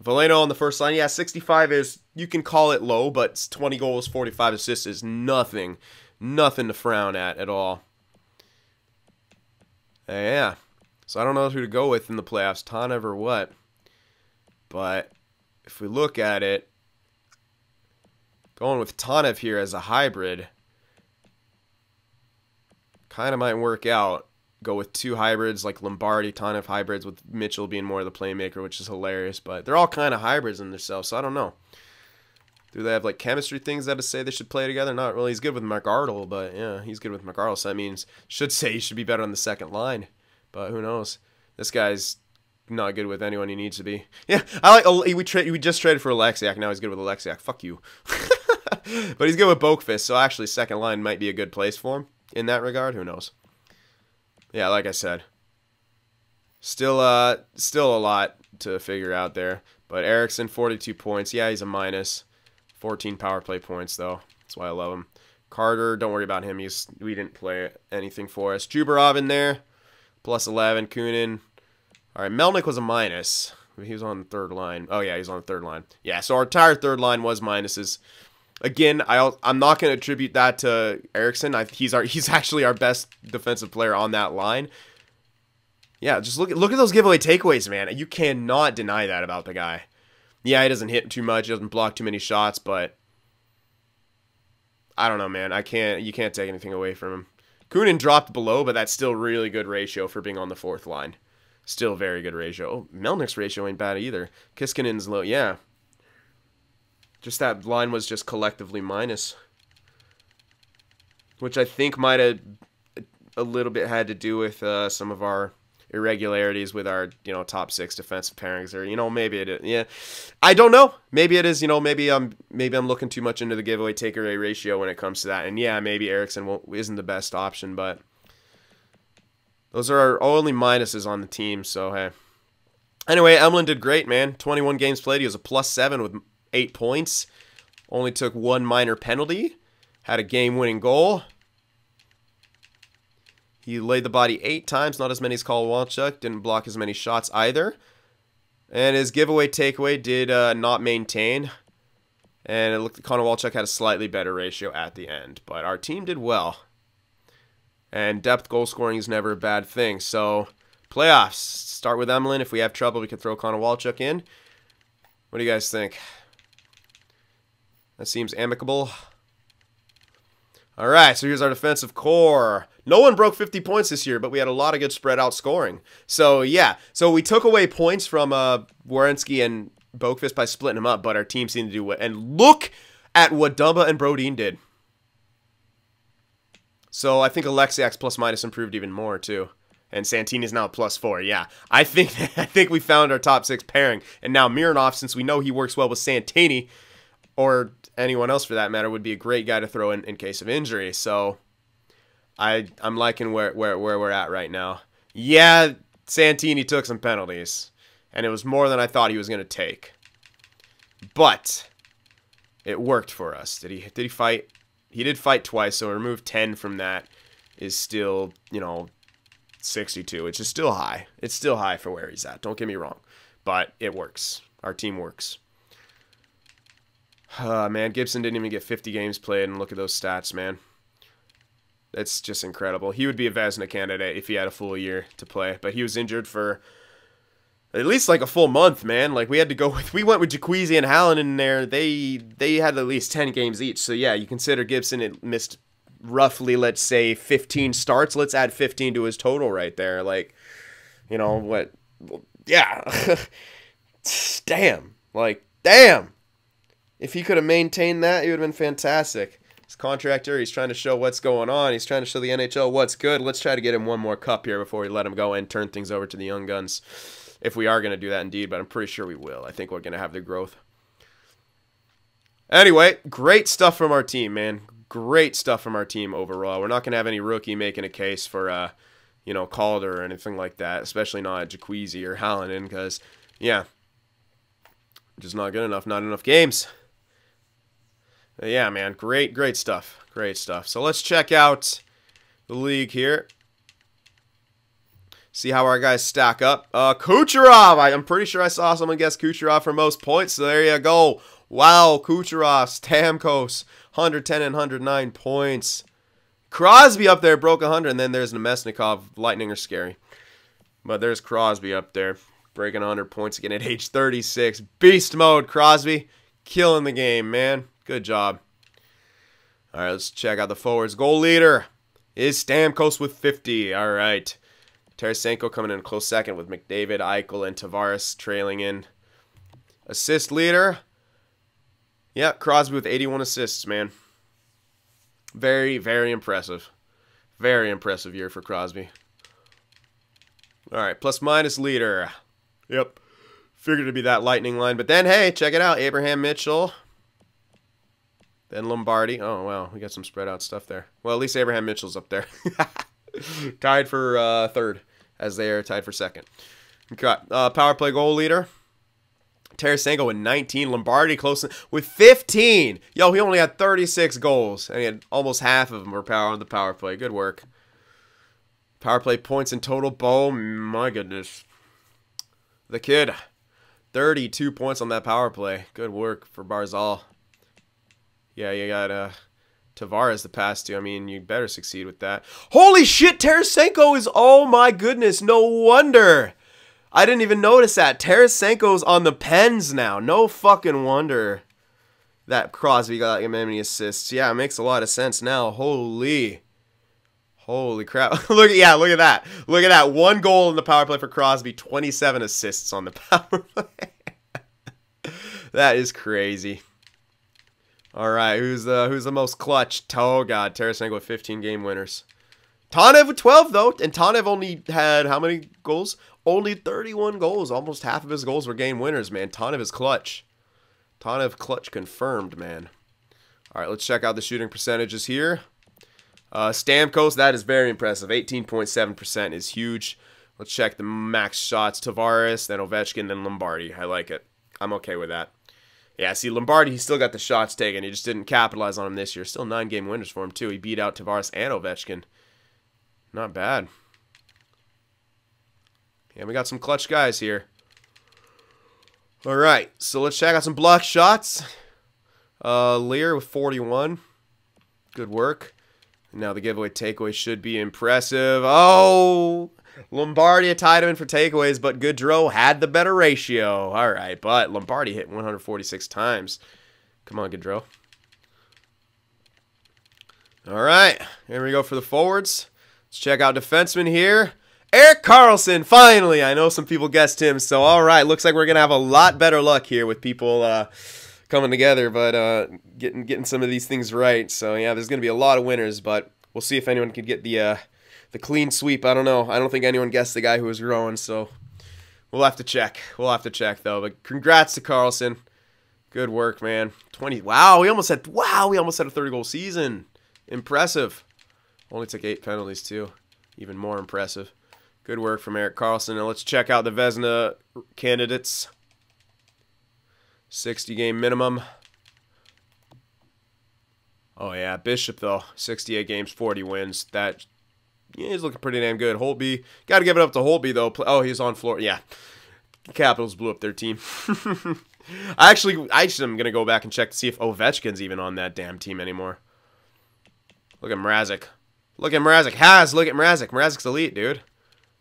Veleno on the first line, yeah, 65 is, you can call it low, but 20 goals, 45 assists is nothing to frown at all. Yeah, so I don't know who to go with in the playoffs, Tanev or what. But if we look at it, going with Tanev here as a hybrid kind of might work out. Go with 2 hybrids like Lombardi, Tanev hybrids, with Mitchell being more of the playmaker, which is hilarious. But they're all kind of hybrids in themselves, so I don't know. Do they have like chemistry things that say they should play together? Not really. He's good with McArdle, but yeah, he's good with McArdle, so that means should say he should be better on the second line. But who knows? This guy's not good with anyone he needs to be. Yeah, I like. We just traded for Alexiak. Now he's good with Alexiak. Fuck you. But he's good with Boakfist, so actually second line might be a good place for him in that regard. Who knows? Yeah, like I said, still a lot to figure out there. But Eriksson, 42 points. Yeah, he's a minus. 14 power play points though. That's why I love him. Carter, don't worry about him. We didn't play anything for us. Jubarov in there, plus 11. Kunin. All right, Melnick was a minus. He was on the third line. Oh yeah, he's on the third line. Yeah, so our entire third line was minuses. Again, I'm not going to attribute that to Eriksson. He's actually our best defensive player on that line. Yeah, just look at those giveaway takeaways, man. You cannot deny that about the guy. Yeah, he doesn't hit too much. He doesn't block too many shots, but I don't know, man. You can't take anything away from him. Kunin dropped below, but that's still really good ratio for being on the fourth line. Still very good ratio. Oh, Melnick's ratio ain't bad either. Kiskanen's low. Yeah. Just that line was just collectively minus. Which I think might have a little bit had to do with some of our irregularities with our, top 6 defensive pairings, or, maybe it is. Yeah, I don't know. Maybe it is, maybe I'm looking too much into the giveaway takeaway ratio when it comes to that. And yeah, maybe Eriksson isn't the best option, but those are our only minuses on the team, so hey. Anyway, Emlyn did great, man. 21 games played. He was a +7 with 8 points. Only took 1 minor penalty. Had a game-winning goal. He laid the body 8 times, not as many as Kowalczyk. Didn't block as many shots either. And his giveaway takeaway did not maintain. And it looked like Kowalczyk had a slightly better ratio at the end. But our team did well. And depth goal scoring is never a bad thing. So, playoffs. Start with Emlyn. If we have trouble, we can throw Kowalczyk in. What do you guys think? That seems amicable. All right, so here's our defensive core. No one broke 50 points this year, but we had a lot of good spread out scoring. So, yeah. So, we took away points from Werenski and Boqvist by splitting them up, but our team seemed to do it. And look at what Dumba and Brodin did. So, I think Alexiak's plus-minus improved even more, too. And Santini's now at +4. Yeah, I think we found our top 6 pairing. And now Mironov, since we know he works well with Santini, or anyone else for that matter, would be a great guy to throw in case of injury. So I'm liking where we're at right now. Yeah, Santini took some penalties, and it was more than I thought he was going to take. But it worked for us. Did he fight? He did fight twice, so remove 10 from that is still, 62, which is still high. It's still high for where he's at. Don't get me wrong. But it works. Our team works. Man, Gibson didn't even get 50 games played, and look at those stats, man. That's just incredible. He would be a Vezina candidate if he had a full year to play, but he was injured for at least like a full month, man. Like we went with Jacuzzi and Hallen in there. They had at least 10 games each. So yeah, you consider Gibson it missed roughly, let's say 15 starts. Let's add 15 to his total right there. Like, what? Yeah. Damn. Like, damn. If he could have maintained that, he would have been fantastic. His contractor, he's trying to show what's going on. He's trying to show the NHL what's good. Let's try to get him one more cup here before we let him go and turn things over to the young guns. If we are going to do that indeed, but I'm pretty sure we will. I think we're going to have the growth. Anyway, great stuff from our team, man. Great stuff from our team overall. We're not going to have any rookie making a case for, Calder or anything like that, especially not Jacuzzi or Hallinan, because, yeah, just not good enough. Not enough games. Yeah, man, great stuff. Great stuff. So let's check out the league here. See how our guys stack up. Kucherov. I'm pretty sure I saw someone guess Kucherov for most points, so there you go. Wow, Kucherov, Stamkos, 110 and 109 points. Crosby up there broke 100, and then there's Nemesnikov. Lightning are scary. But there's Crosby up there, breaking 100 points again at age 36. Beast mode, Crosby. Killing the game, man. Good job. All right, let's check out the forwards. Goal leader is Stamkos with 50. All right. Tarasenko coming in a close second with McDavid, Eichel, and Tavares trailing in. Assist leader. Yeah, Crosby with 81 assists, man. Very, very impressive. Very impressive year for Crosby. All right, plus-minus leader. Yep. Figured it'd be that Lightning line. But then, hey, check it out. Abraham Mitchell. Then Lombardi. Oh, wow. We got some spread out stuff there. Well, at least Abraham Mitchell's up there. Tied for third, as they are tied for second. Got power play goal leader. Tarasenko with 19. Lombardi close with 15. Yo, he only had 36 goals. And he had almost half of them were power on the power play. Good work. Power play points in total. Bo, my goodness. The kid. 32 points on that power play. Good work for Barzal. Yeah, you got Tavares to pass to. I mean, you better succeed with that. Holy shit, Tarasenko is... Oh, my goodness. No wonder. I didn't even notice that. Tarasenko's on the pens now. No fucking wonder that Crosby got many assists. Yeah, it makes a lot of sense now. Holy crap. look at that. Look at that. 1 goal in the power play for Crosby. 27 assists on the power play. That is crazy. All right, who's the most clutch? Oh, God. Tarasenko with 15 game winners. Tanev with 12, though. And Tanev only had how many goals? Only 31 goals. Almost half of his goals were game winners, man. Tanev is clutch. Tanev clutch confirmed, man. All right, let's check out the shooting percentages here. Stamkos, that is very impressive. 18.7% is huge. Let's check the max shots. Tavares, then Ovechkin, then Lombardi. I like it. I'm okay with that. Yeah, see, Lombardi, he still got the shots taken. He just didn't capitalize on them this year. Still 9-game winners for him, too. He beat out Tavares and Ovechkin. Not bad. Yeah, we got some clutch guys here. All right, so let's check out some block shots. Lear with 41. Good work. Now the giveaway takeaway should be impressive. Oh, Lombardi tied him in for takeaways, but Gaudreau had the better ratio. All right, but Lombardi hit 146 times. Come on, Gaudreau. All right, here we go for the forwards. Let's check out defensemen here. Erik Karlsson, finally. I know some people guessed him, so all right. Looks like we're going to have a lot better luck here with people coming together, but getting some of these things right. So, yeah, there's going to be a lot of winners, but we'll see if anyone can get the clean sweep. I don't know. I don't think anyone guessed the guy who was growing, so we'll have to check. We'll have to check, though. But congrats to Karlsson. Good work, man. 20. Wow, we almost had a 30-goal season. Impressive. Only took 8 penalties, too. Even more impressive. Good work from Erik Karlsson. Now let's check out the Vezina candidates. 60-game minimum. Oh, yeah. Bishop, though. 68 games, 40 wins. That, yeah, he's looking pretty damn good. Holtby. Got to give it up to Holtby, though. Oh, he's on floor. Yeah. Capitals blew up their team. I actually am going to go back and check to see if Ovechkin's even on that damn team anymore. Look at Mrazek. Look at Mrazek. Look at Mrazek. Mrazek's elite, dude.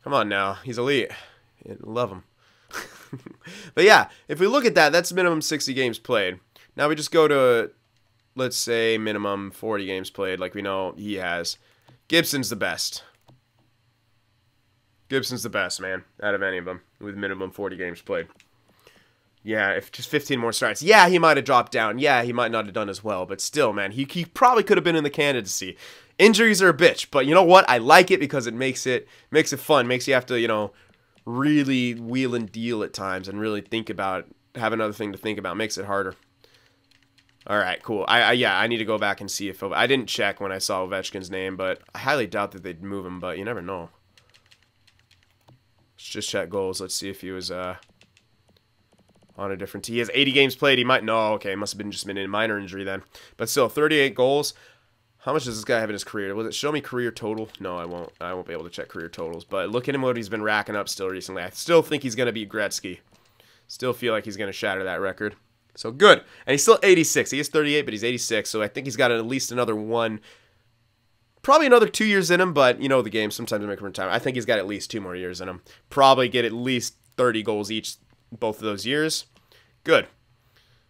Come on now. He's elite. Love him. But yeah, if we look at that, that's minimum 60 games played. Now we just go to, let's say, minimum 40 games played, like we know he has. Gibson's the best. Gibson's the best, man, out of any of them, with minimum 40 games played. Yeah, if just 15 more starts. Yeah, he might have dropped down. Yeah, he might not have done as well, but still, man, he probably could have been in the candidacy. Injuries are a bitch, but you know what? I like it because it makes it fun. Makes you have to, you know, really wheel and deal at times and really think about, have another thing to think about. Makes it harder. All right, cool. Yeah, I need to go back and see if I didn't check when I saw Ovechkin's name, but I highly doubt that they'd move him, but you never know. Let's just check goals. Let's see if he was on a different team. He has 80 games played. He might, no, okay, must have been just been a minor injury then. But still, 38 goals. How much does this guy have in his career? Will it show me career total? No, I won't. I won't be able to check career totals. But look at him, what he's been racking up still recently. I still think he's going to beat Gretzky. Still feel like he's going to shatter that record. So good. And he's still 86. He is 38, but he's 86. So I think he's got at least another one. Probably another 2 years in him, but you know the game. Sometimes they make him retire. I think he's got at least 2 more years in him. Probably get at least 30 goals each both of those years. Good.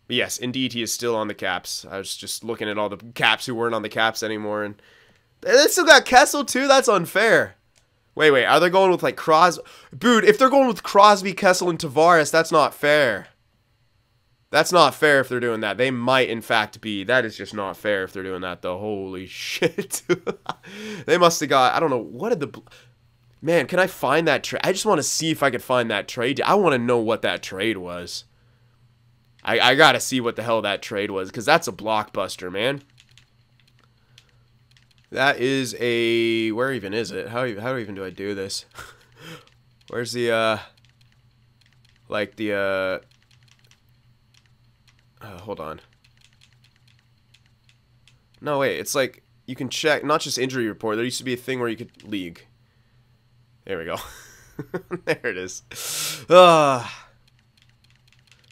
But yes, indeed, he is still on the Caps. I was just looking at all the Caps who weren't on the Caps anymore, and they still got Kessel too. That's unfair. Wait, are they going with like Crosby? Dude, if they're going with Crosby, Kessel, and Tavares, that's not fair. That's not fair if they're doing that. They might, in fact, be. That is just not fair if they're doing that, though. Holy shit. They must have got, I don't know, what did the... Man, can I find that trade? I just want to see if I could find that trade. I want to know what that trade was. I gotta see what the hell that trade was, because that's a blockbuster, man. That is a... Where even is it? How even do I do this? Where's the, like, the, hold on. No, wait, it's like, you can check, not just injury report, there used to be a thing where you could league. There we go. There it is.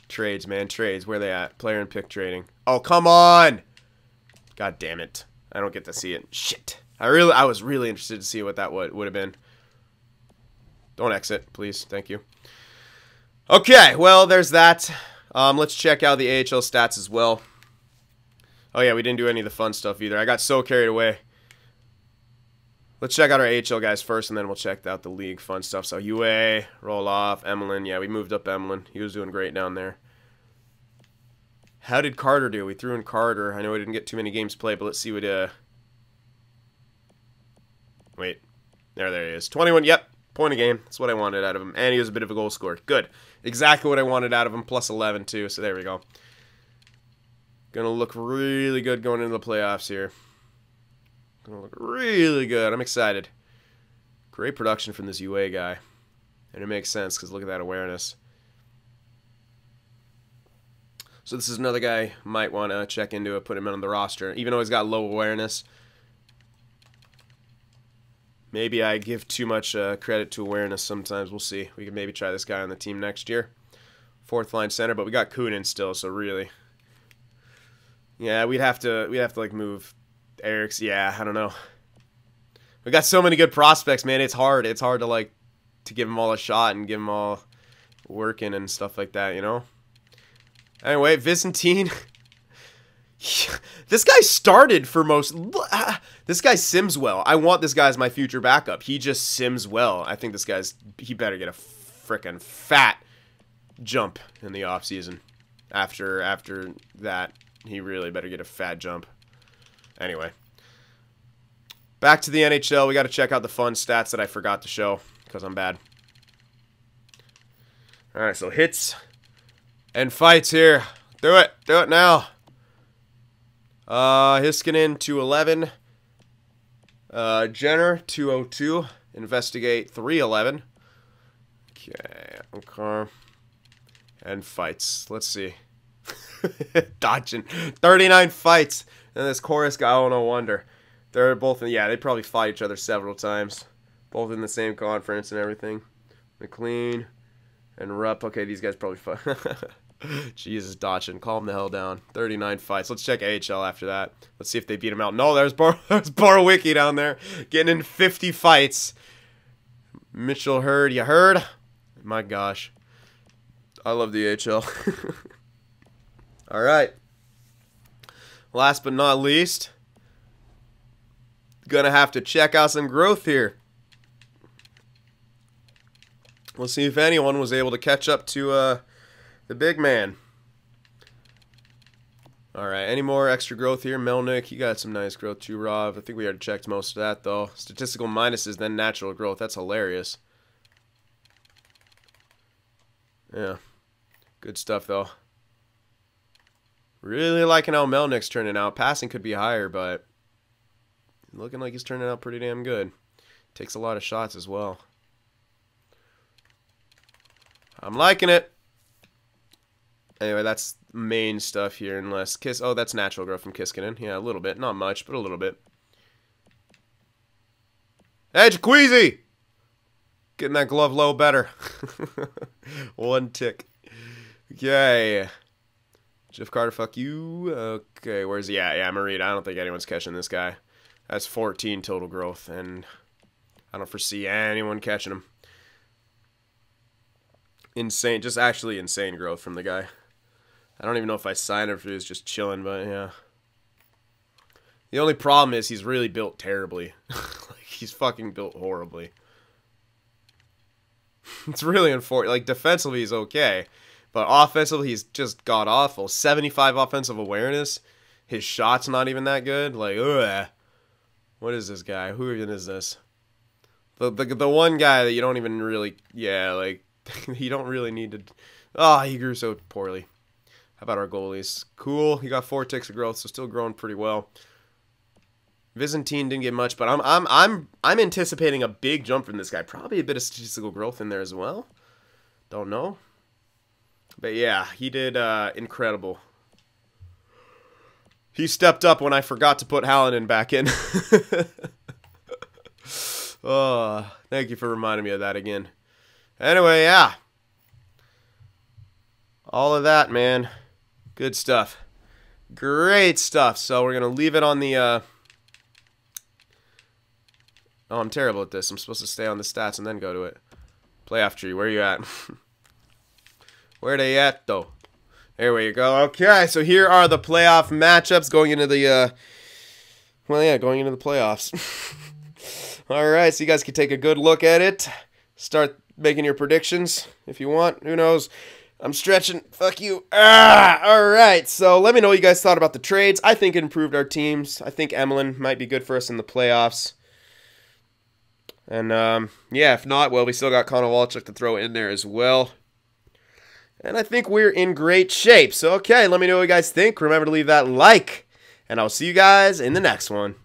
Trades, man, trades. Where they at? Player and pick trading. Oh, come on! God damn it. I don't get to see it. Shit. I was really interested to see what that would have been. Don't exit, please. Thank you. Okay, well, there's that. Let's check out the AHL stats as well. Oh, yeah, we didn't do any of the fun stuff either. I got so carried away. Let's check out our AHL guys first, and then we'll check out the league fun stuff. So, UA, roll off, Emelin. Yeah, we moved up Emelin. He was doing great down there. How did Carter do? We threw in Carter. I know we didn't get too many games played, but let's see what... Wait. There he is. 21, yep. Point a game. That's what I wanted out of him. And he was a bit of a goal scorer. Good. Exactly what I wanted out of him. Plus 11, too. So there we go. Gonna look really good going into the playoffs here. Gonna look really good. I'm excited. Great production from this UA guy. And it makes sense because look at that awareness. So this is another guy might want to check into it, put him on the roster. Even though he's got low awareness. Maybe I give too much credit to awareness sometimes. We'll see. We can maybe try this guy on the team next year. Fourth line center, but we got Kunin still, so really. Yeah, we'd have to like move Eric's. Yeah, I don't know. We got so many good prospects, man. It's hard. It's hard to like to give them all a shot and give them all working and stuff like that, you know? Anyway, Vicentine. This guy started for most... This guy sims well. I want this guy as my future backup. He just sims well. I think this guy's... He better get a frickin' fat jump in the offseason. After that, he really better get a fat jump. Anyway. Back to the NHL. We got to check out the fun stats that I forgot to show because I'm bad. Alright, so hits and fights here. Do it. Do it now. Hiskinen, 211. Jenner, 202. Investigate, 311. Okay. And fights. Let's see. Dodging. 39 fights. And this chorus guy, oh, no wonder. They're both, yeah, they probably fight each other several times. Both in the same conference and everything. McLean and Rupp. Okay, these guys probably fight. Jesus, Dodgen, calm the hell down. 39 fights. Let's check AHL after that. Let's see if they beat him out. No, there's Borowicki down there getting in 50 fights. Mitchell Hurd, you heard? My gosh. I love the AHL. All right. Last but not least, gonna have to check out some growth here. We'll see if anyone was able to catch up to the big man. Alright, any more extra growth here? Melnick, you got some nice growth too, Rob. I think we already checked most of that, though. Statistical minuses, then natural growth. That's hilarious. Yeah. Good stuff, though. Really liking how Melnick's turning out. Passing could be higher, but looking like he's turning out pretty damn good. Takes a lot of shots as well. I'm liking it. Anyway, that's main stuff here, unless Kiss. Oh, that's natural growth from Kiskinen. Yeah, a little bit, not much, but a little bit. Hey, Jaqueezy! Getting that glove low better. One tick. Okay. Jeff Carter, fuck you. Okay, where's he at? Yeah, Marita. I don't think anyone's catching this guy. That's 14 total growth, and I don't foresee anyone catching him. Insane, just actually insane growth from the guy. I don't even know if I signed him if he was just chilling, but yeah. The only problem is he's really built terribly. Like, he's fucking built horribly. It's really unfortunate. Like, defensively he's okay, but offensively he's just god-awful. 75 offensive awareness. His shot's not even that good. Like, ugh. What is this guy? Who even is this? The one guy that you don't even really... Yeah, like... you don't really need to... Oh, he grew so poorly. How about our goalies? Cool. He got 4 ticks of growth, so still growing pretty well. Vicentine didn't get much, but I'm anticipating a big jump from this guy. Probably a bit of statistical growth in there as well. Don't know. But yeah, he did incredible. He stepped up when I forgot to put Hallinan back in. Oh, thank you for reminding me of that again. Anyway, yeah. All of that, man. Good stuff. Great stuff. So we're going to leave it on the... Oh, I'm terrible at this. I'm supposed to stay on the stats and then go to it. Playoff tree, where are you at? Where are they at, though? There we go. Okay, so here are the playoff matchups going into the... Well, yeah, going into the playoffs. All right, so you guys can take a good look at it. Start making your predictions if you want. Who knows? I'm stretching. Fuck you. All right, so let me know what you guys thought about the trades. I think it improved our teams. I think Emlyn might be good for us in the playoffs. And, yeah, if not, well, we still got Connor Walchuk to throw in there as well. And I think we're in great shape. So, okay, let me know what you guys think. Remember to leave that like. And I'll see you guys in the next one.